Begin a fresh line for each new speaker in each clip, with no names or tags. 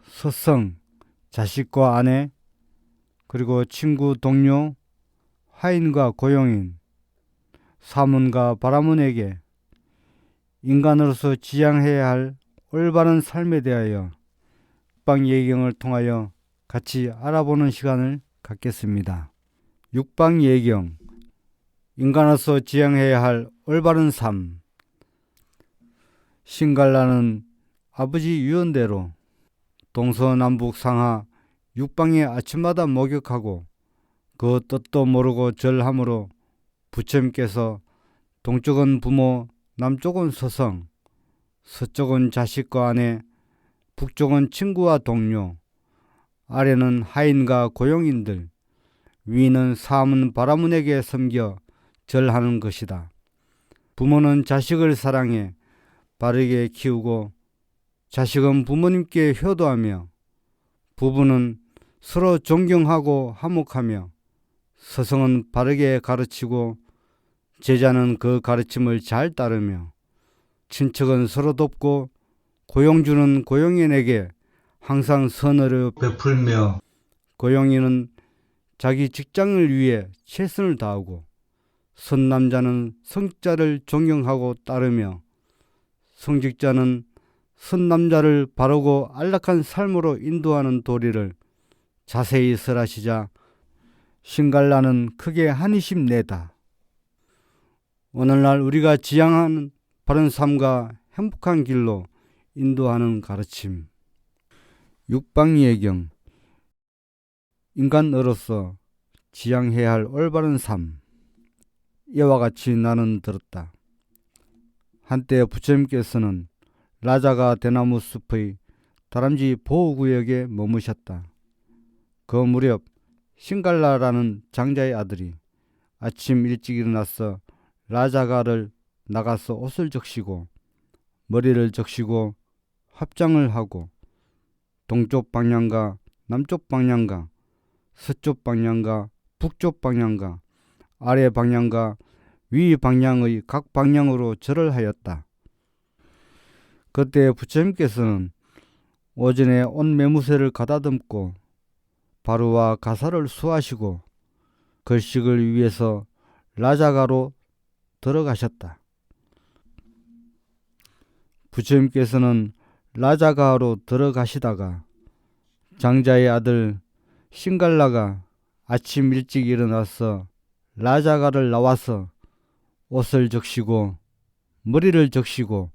서성, 자식과 아내, 그리고 친구, 동료, 하인과 고용인, 사문과 바라문에게 인간으로서 지향해야 할 올바른 삶에 대하여 육방 예경을 통하여 같이 알아보는 시간을 갖겠습니다. 육방 예경, 인간으로서 지향해야 할 올바른 삶. 신갈라는 아버지 유언대로 동서남북 상하 육방에 아침마다 목욕하고 그 뜻도 모르고 절함으로 부처님께서 동쪽은 부모, 남쪽은 서성, 서쪽은 자식과 아내, 북쪽은 친구와 동료, 아래는 하인과 고용인들, 위는 사문 바라문에게 섬겨 절하는 것이다. 부모는 자식을 사랑해 바르게 키우고 자식은 부모님께 효도하며 부부는 서로 존경하고 화목하며 서성은 바르게 가르치고 제자는 그 가르침을 잘 따르며 친척은 서로 돕고 고용주는 고용인에게 항상 선을 베풀며 고용인은 자기 직장을 위해 최선을 다하고 선남자는 성자를 존경하고 따르며 성직자는 선남자를 바르고 안락한 삶으로 인도하는 도리를 자세히 설하시자 신갈라는 크게 한이심 내다. 오늘날 우리가 지향하는 바른 삶과 행복한 길로 인도하는 가르침. 육방예경, 인간으로서 지향해야 할 올바른 삶. 이와 같이 나는 들었다. 한때 부처님께서는 라자가 대나무 숲의 다람쥐 보호구역에 머무셨다. 그 무렵 신갈라라는 장자의 아들이 아침 일찍 일어나서 라자가를 나가서 옷을 적시고 머리를 적시고 합장을 하고 동쪽 방향과 남쪽 방향과 서쪽 방향과 북쪽 방향과 아래 방향과 위 방향의 각 방향으로 절을 하였다. 그때 부처님께서는 오전에 옷 매무새를 가다듬고 바루와 가사를 수하시고 걸식을 위해서 라자가로 들어가셨다. 부처님께서는 라자가로 들어가시다가 장자의 아들 신갈라가 아침 일찍 일어나서 라자가를 나와서 옷을 적시고 머리를 적시고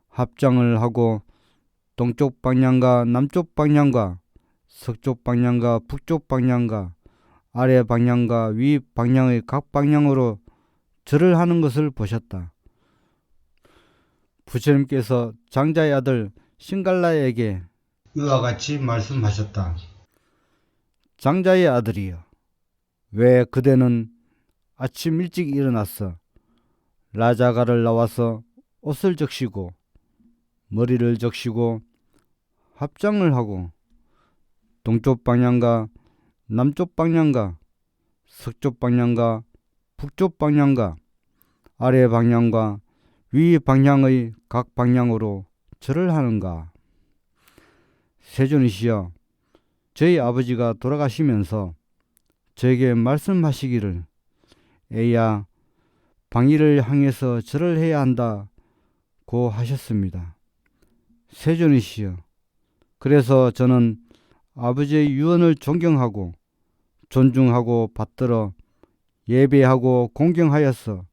합장을 하고 동쪽 방향과 남쪽 방향과 서쪽 방향과 북쪽 방향과 아래 방향과 위 방향의 각 방향으로 절을 하는 것을 보셨다. 부처님께서 장자의 아들 신갈라에게 이와 같이 말씀하셨다. 장자의 아들이여, 왜 그대는 아침 일찍 일어나서 라자가를 나와서 옷을 적시고 머리를 적시고 합장을 하고 동쪽 방향과 남쪽 방향과 서쪽 방향과 북쪽 방향과 아래 방향과 위 방향의 각 방향으로 절을 하는가? 세존이시여, 저희 아버지가 돌아가시면서 저에게 말씀하시기를 에야 방위를 향해서 절을 해야 한다고 하셨습니다. 세존이시여, 그래서 저는 아버지의 유언을 존경하고 존중하고 받들어 예배하고 공경하였어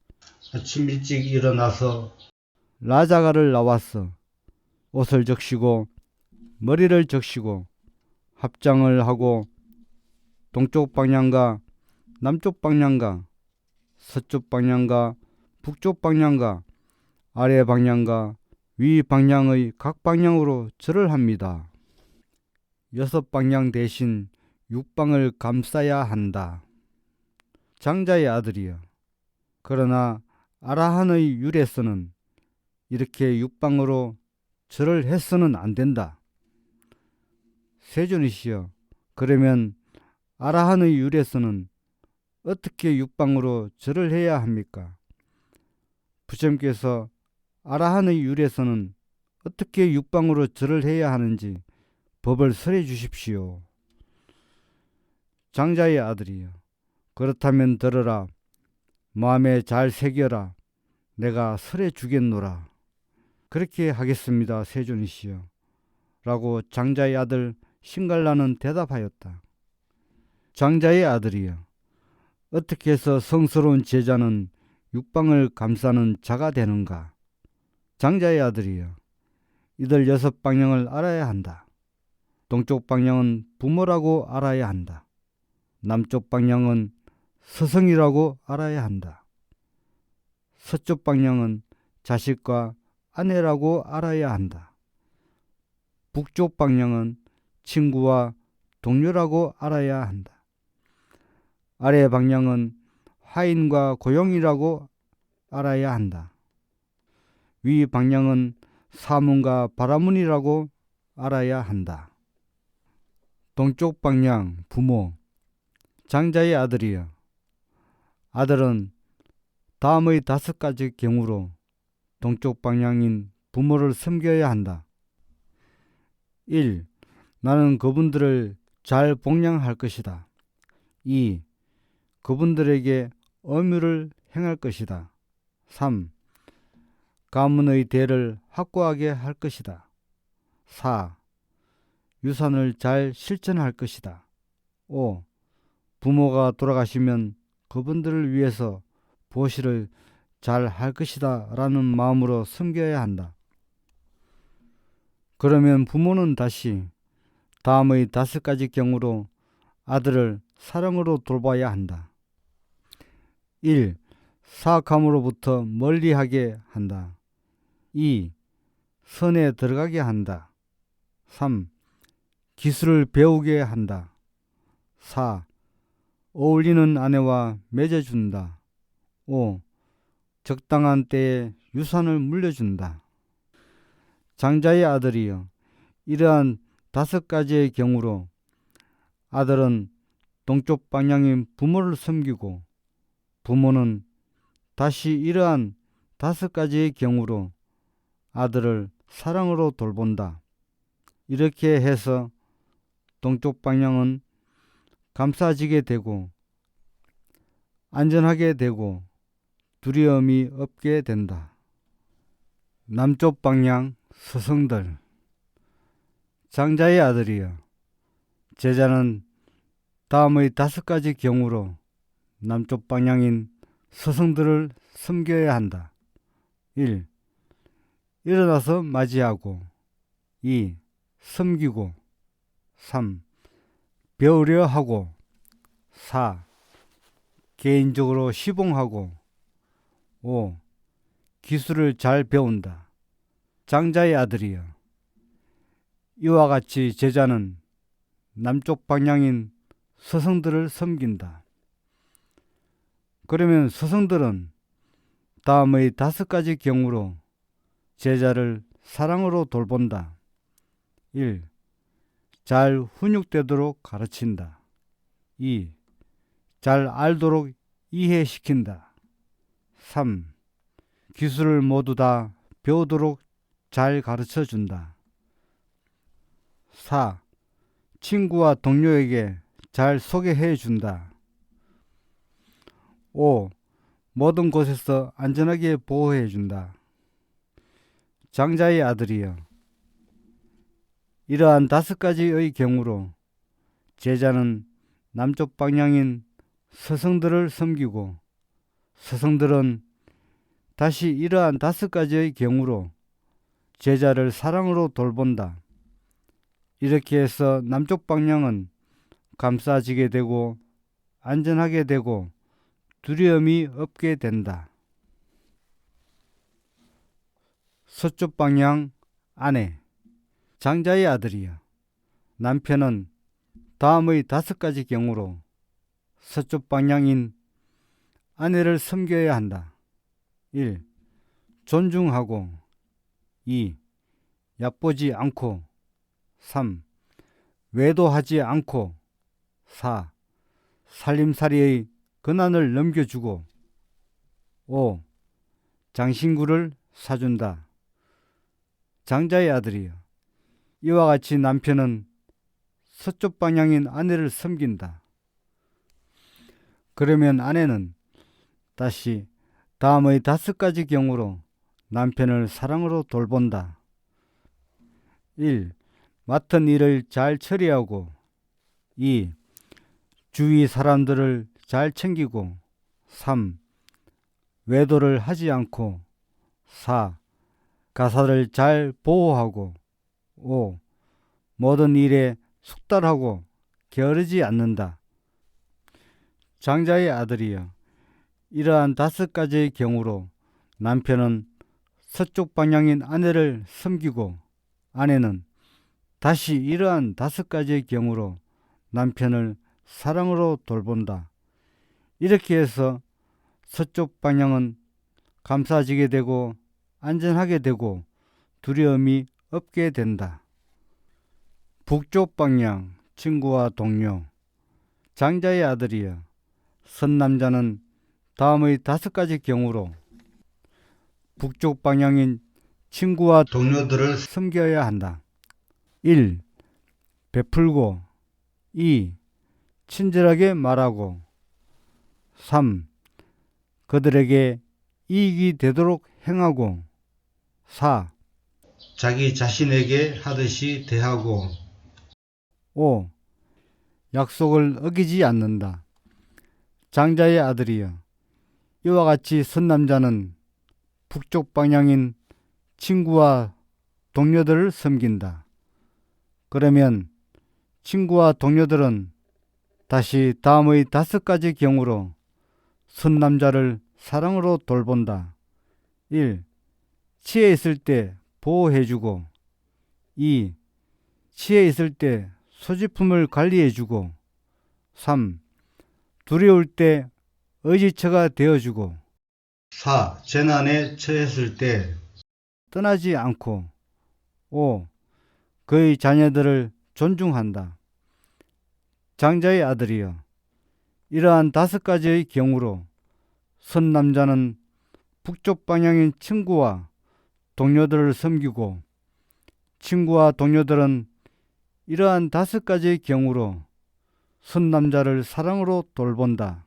아침 일찍 일어나서 라자가를 나왔어 옷을 적시고 머리를 적시고 합장을 하고 동쪽 방향과 남쪽 방향과 서쪽 방향과 북쪽 방향과 아래 방향과 위 방향의 각 방향으로 절을 합니다. 6방향 대신 6방을 감싸야 한다. 장자의 아들이여, 그러나 아라한의 율에서는 이렇게 6방으로 절을 해서는 안 된다. 세존이시여, 그러면 아라한의 율에서는 어떻게 6방으로 절을 해야 합니까? 부처님께서 아라한의 율에서는 어떻게 6방으로 절을 해야 하는지 법을 설해 주십시오. 장자의 아들이여, 그렇다면 들으라. 마음에 잘 새겨라. 내가 설해 주겠노라. 그렇게 하겠습니다, 세존이시여. 라고 장자의 아들 신갈라는 대답하였다. 장자의 아들이여, 어떻게 해서 성스러운 제자는 육방을 감싸는 자가 되는가? 장자의 아들이여, 이들 6방향을 알아야 한다. 동쪽 방향은 부모라고 알아야 한다. 남쪽 방향은 스승이라고 알아야 한다. 서쪽 방향은 자식과 아내라고 알아야 한다. 북쪽 방향은 친구와 동료라고 알아야 한다. 아래 방향은 화인과 고용이라고 알아야 한다. 위 방향은 사문과 바라문이라고 알아야 한다. 동쪽 방향 부모, 장자의 아들이여, 아들은 다음의 5가지 경우로 동쪽 방향인 부모를 섬겨야 한다. 1. 나는 그분들을 잘 복양할 것이다. 2. 그분들에게 엄유를 행할 것이다. 3. 가문의 대를 확고하게 할 것이다. 4. 유산을 잘 실천할 것이다. 5. 부모가 돌아가시면 그분들을 위해서 보시를 잘 할 것이다 라는 마음으로 섬겨야 한다. 그러면 부모는 다시 다음의 5가지 경우로 아들을 사랑으로 돌봐야 한다. 1. 사악함으로부터 멀리하게 한다. 2. 선에 들어가게 한다. 3. 기술을 배우게 한다. 4. 어울리는 아내와 맺어준다. 5. 적당한 때에 유산을 물려준다. 장자의 아들이여, 이러한 5가지의 경우로 아들은 동쪽 방향인 부모를 섬기고 부모는 다시 이러한 5가지의 경우로 아들을 사랑으로 돌본다. 이렇게 해서 동쪽 방향은 감싸지게 되고 안전하게 되고 두려움이 없게 된다. 남쪽 방향 스승들, 장자의 아들이여, 제자는 다음의 5가지 경우로 남쪽 방향인 스승들을 섬겨야 한다. 1. 일어나서 맞이하고 2. 섬기고 3. 배우려 하고 4. 개인적으로 시봉하고 5. 기술을 잘 배운다. 장자의 아들이여, 이와 같이 제자는 남쪽 방향인 스승들을 섬긴다. 그러면 스승들은 다음의 5가지 경우로 제자를 사랑으로 돌본다. 1. 잘 훈육되도록 가르친다. 2. 잘 알도록 이해시킨다. 3. 기술을 모두 다 배우도록 잘 가르쳐준다. 4. 친구와 동료에게 잘 소개해준다. 5. 모든 곳에서 안전하게 보호해준다. 장자의 아들이여, 이러한 5가지의 경우로 제자는 남쪽 방향인 스승들을 섬기고 스승들은 다시 이러한 5가지의 경우로 제자를 사랑으로 돌본다. 이렇게 해서 남쪽 방향은 감싸지게 되고 안전하게 되고 두려움이 없게 된다. 서쪽 방향 아내, 장자의 아들이여, 남편은 다음의 5가지 경우로 서쪽 방향인 아내를 섬겨야 한다. 1. 존중하고 2. 얕보지 않고 3. 외도하지 않고 4. 살림살이의 권한을 넘겨주고 5. 장신구를 사준다. 장자의 아들이여, 이와 같이 남편은 서쪽 방향인 아내를 섬긴다. 그러면 아내는 다시 다음의 5가지 경우로 남편을 사랑으로 돌본다. 1. 맡은 일을 잘 처리하고 2. 주위 사람들을 잘 챙기고 3. 외도를 하지 않고 4. 가사를 잘 보호하고 5. 모든 일에 숙달하고 게으르지 않는다. 장자의 아들이여, 이러한 5가지의 경우로 남편은 서쪽 방향인 아내를 섬기고 아내는 다시 이러한 5가지의 경우로 남편을 사랑으로 돌본다. 이렇게 해서 서쪽 방향은 감싸지게 되고 안전하게 되고 두려움이 없게 된다. 북쪽 방향 친구와 동료. 장자의 아들이여, 선남자는 다음의 5가지 경우로 북쪽 방향인 친구와 동료들을 섬겨야 한다. 1. 베풀고 2. 친절하게 말하고 3. 그들에게 이익이 되도록 행하고 4. 자기 자신에게 하듯이 대하고 5. 약속을 어기지 않는다. 장자의 아들이여, 이와 같이 선남자는 북쪽 방향인 친구와 동료들을 섬긴다. 그러면 친구와 동료들은 다시 다음의 5가지 경우로 선남자를 사랑으로 돌본다. 1. 치에 있을 때 보호해주고 2. 치에 있을 때 소지품을 관리해주고 3. 두려울 때 의지처가 되어주고 4. 재난에 처했을 때 떠나지 않고 5. 그의 자녀들을 존중한다. 장자의 아들이여, 이러한 5가지의 경우로 선남자는 북쪽 방향인 친구와 동료들을 섬기고 친구와 동료들은 이러한 5가지의 경우로 선남자를 사랑으로 돌본다.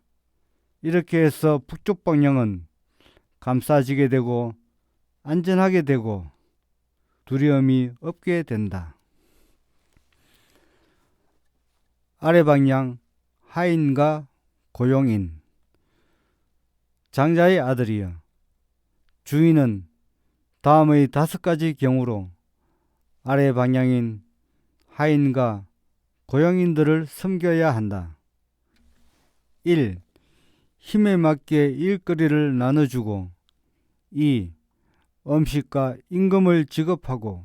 이렇게 해서 북쪽 방향은 감싸지게 되고 안전하게 되고 두려움이 없게 된다. 아래 방향 하인과 고용인. 장자의 아들이여, 주인은 다음의 5가지 경우로 아래 방향인 하인과 고용인들을 섬겨야 한다. 1. 힘에 맞게 일거리를 나눠주고 2. 음식과 임금을 지급하고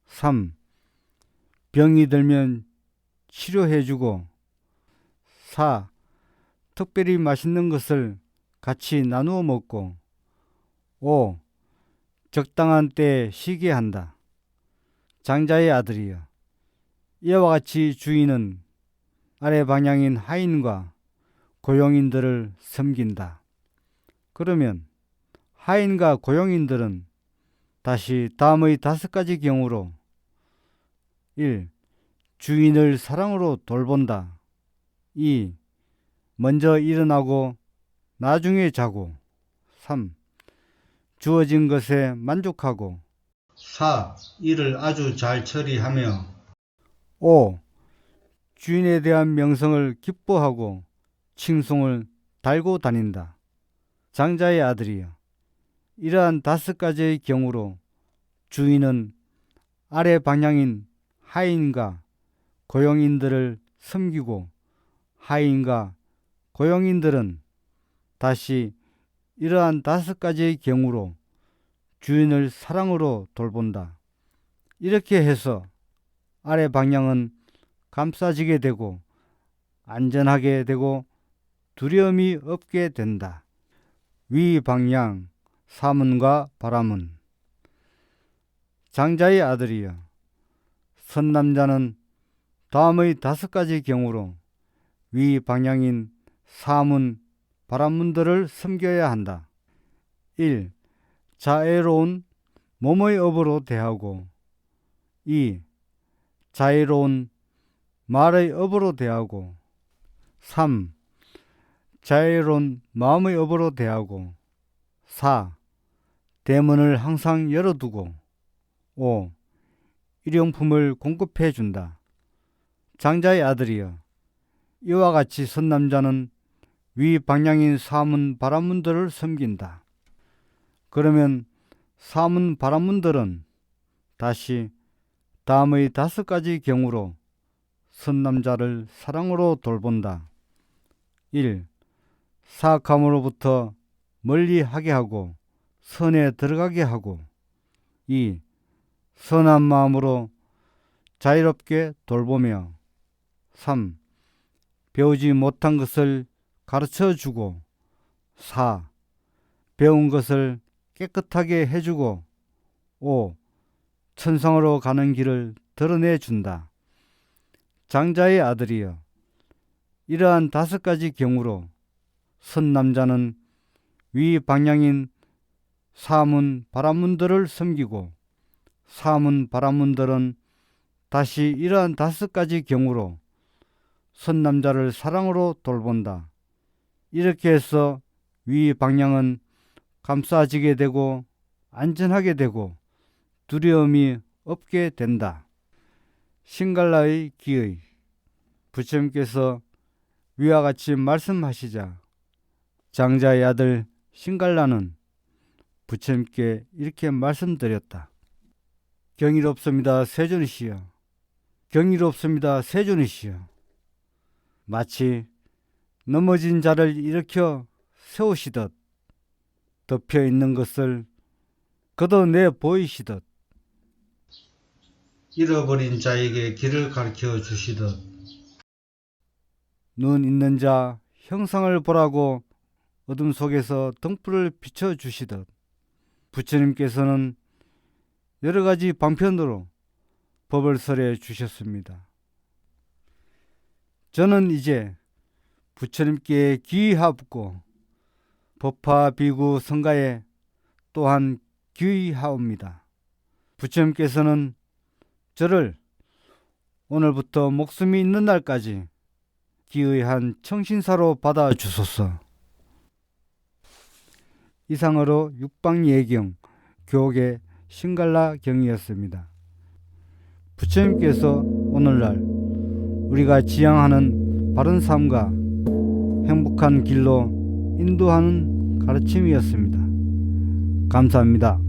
3. 병이 들면 치료해주고 4. 특별히 맛있는 것을 같이 나누어 먹고 5. 적당한 때에 쉬게 한다. 장자의 아들이여, 이와 같이 주인은 아래 방향인 하인과 고용인들을 섬긴다. 그러면 하인과 고용인들은 다시 다음의 5가지 경우로 1. 주인을 사랑으로 돌본다. 2. 먼저 일어나고 나중에 자고 3. 주어진 것에 만족하고 4. 일을 아주 잘 처리하며 5. 주인에 대한 명성을 기뻐하고 칭송을 달고 다닌다. 장자의 아들이여, 이러한 5가지의 경우로 주인은 아래 방향인 하인과 고용인들을 섬기고 하인과 고용인들은 다시 이러한 5가지의 경우로 주인을 사랑으로 돌본다. 이렇게 해서 아래 방향은 감싸지게 되고 안전하게 되고 두려움이 없게 된다. 위 방향 사문과 바라문. 장자의 아들이여, 선남자는 다음의 5가지 경우로 위 방향인 사문, 바라문들을 섬겨야 한다. 1. 자애로운 몸의 업으로 대하고 2. 자애로운 말의 업으로 대하고 3. 자유로운 마음의 업으로 대하고 4. 대문을 항상 열어두고 5. 일용품을 공급해 준다. 장자의 아들이여, 이와 같이 선 남자는 위 방향인 사문 바라문들을 섬긴다. 그러면 사문 바라문들은 다시 다음의 5가지 경우로 선 남자를 사랑으로 돌본다. 1. 사악함으로부터 멀리 하게 하고 선에 들어가게 하고 2. 선한 마음으로 자유롭게 돌보며 3. 배우지 못한 것을 가르쳐 주고 4. 배운 것을 깨끗하게 해주고 5. 천상으로 가는 길을 드러내 준다. 장자의 아들이여, 이러한 5가지 경우로 선 남자는 위 방향인 사문 바라문들을 섬기고 사문 바라문들은 다시 이러한 5가지 경우로 선 남자를 사랑으로 돌본다. 이렇게 해서 위 방향은 감싸지게 되고 안전하게 되고 두려움이 없게 된다. 신갈라의 기의. 부처님께서 위와 같이 말씀하시자 장자의 아들 신갈라는 부처님께 이렇게 말씀드렸다. 경이롭습니다, 세존이시여. 경이롭습니다, 세존이시여. 마치 넘어진 자를 일으켜 세우시듯 덮여 있는 것을 걷어내 보이시듯 잃어버린 자에게 길을 가르쳐 주시듯 눈 있는 자 형상을 보라고 어둠 속에서 등불을 비춰 주시듯 부처님께서는 여러 가지 방편으로 법을 설해 주셨습니다. 저는 이제 부처님께 귀의하옵고 법화 비구 성가에 또한 귀의하옵니다. 부처님께서는 저를 오늘부터 목숨이 있는 날까지 귀의한 청신사로 받아주소서. 이상으로 육방예경 교계 신갈라 경이었습니다. 부처님께서 오늘날 우리가 지향하는 바른 삶과 행복한 길로 인도하는 가르침이었습니다. 감사합니다.